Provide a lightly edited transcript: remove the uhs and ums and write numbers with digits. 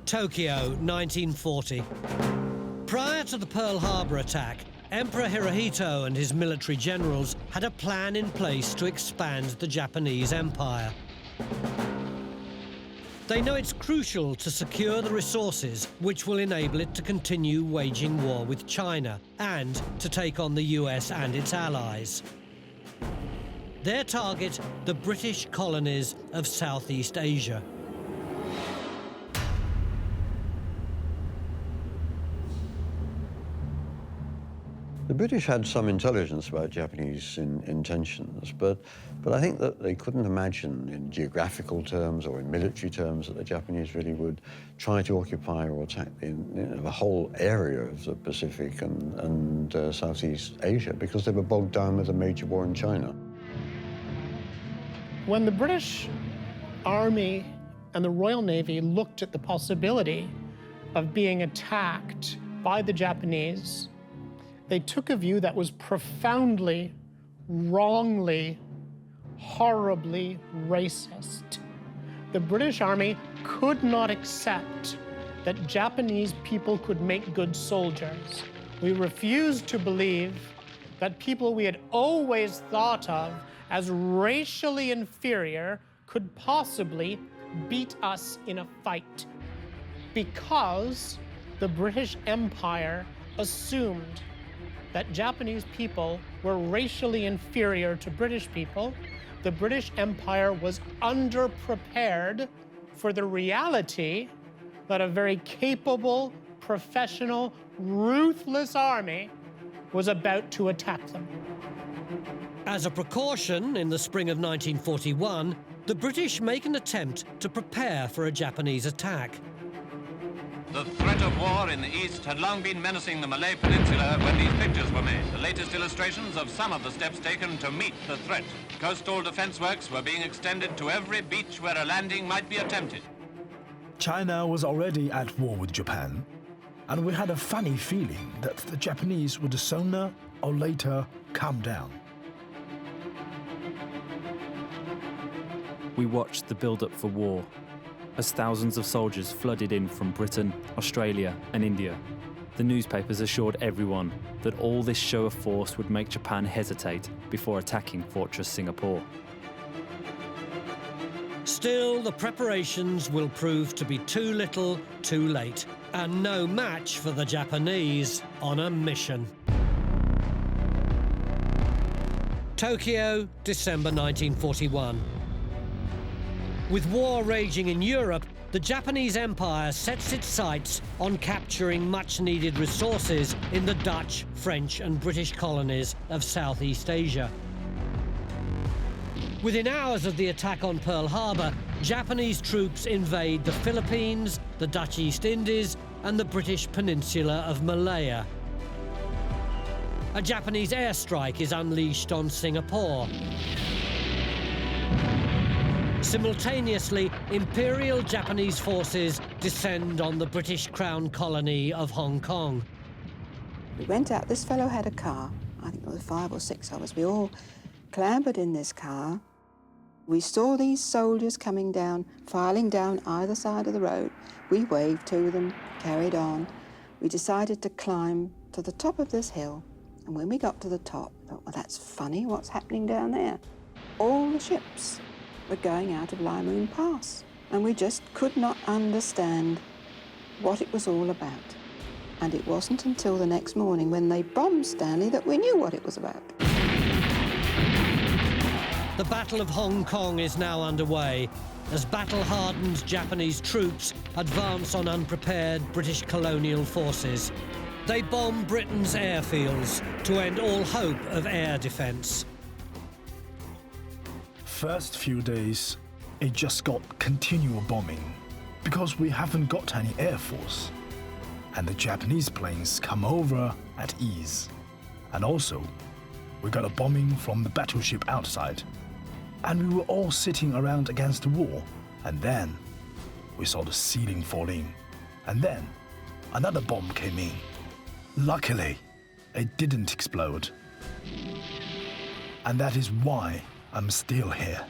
Tokyo, 1940. Prior to the Pearl Harbour attack, Emperor Hirohito and his military generals had a plan in place to expand the Japanese empire. They know it's crucial to secure the resources which will enable it to continue waging war with China and to take on the US and its allies. Their target, the British colonies of Southeast Asia. The British had some intelligence about Japanese intentions, but I think that they couldn't imagine in geographical terms or in military terms that the Japanese really would try to occupy or attack the whole area of the Pacific and Southeast Asia, because they were bogged down with a major war in China. When the British Army and the Royal Navy looked at the possibility of being attacked by the Japanese, they took a view that was profoundly, wrongly, horribly racist. The British Army could not accept that Japanese people could make good soldiers. We refused to believe that people we had always thought of as racially inferior could possibly beat us in a fight, because the British Empire assumed that Japanese people were racially inferior to British people. The British Empire was underprepared for the reality that a very capable, professional, ruthless army was about to attack them. As a precaution, in the spring of 1941, the British make an attempt to prepare for a Japanese attack. The threat of war in the east had long been menacing the Malay Peninsula when these pictures were made, the latest illustrations of some of the steps taken to meet the threat. Coastal defense works were being extended to every beach where a landing might be attempted. China was already at war with Japan, and we had a funny feeling that the Japanese would sooner or later calm down. We watched the build-up for war, as thousands of soldiers flooded in from Britain, Australia and India. The newspapers assured everyone that all this show of force would make Japan hesitate before attacking Fortress Singapore. Still, the preparations will prove to be too little, too late, and no match for the Japanese on a mission. Tokyo, December 1941. With war raging in Europe, the Japanese Empire sets its sights on capturing much-needed resources in the Dutch, French and British colonies of Southeast Asia. Within hours of the attack on Pearl Harbour, Japanese troops invade the Philippines, the Dutch East Indies and the British peninsula of Malaya. A Japanese airstrike is unleashed on Singapore. Simultaneously, Imperial Japanese forces descend on the British Crown colony of Hong Kong. We went out, this fellow had a car, I think there were 5 or 6 of us. We all clambered in this car. We saw these soldiers coming down, filing down either side of the road. We waved to them, carried on. We decided to climb to the top of this hill, and when we got to the top, I thought, well, that's funny, what's happening down there? All the ships were going out of Limoon Pass, and we just could not understand what it was all about. And it wasn't until the next morning when they bombed Stanley that we knew what it was about. The Battle of Hong Kong is now underway as battle-hardened Japanese troops advance on unprepared British colonial forces. They bomb Britain's airfields to end all hope of air defence. First few days, it just got continual bombing because we haven't got any air force. And the Japanese planes come over at ease. And also, we got a bombing from the battleship outside. And we were all sitting around against the wall. And then we saw the ceiling fall in. And then another bomb came in. Luckily, it didn't explode. And that is why I'm still here.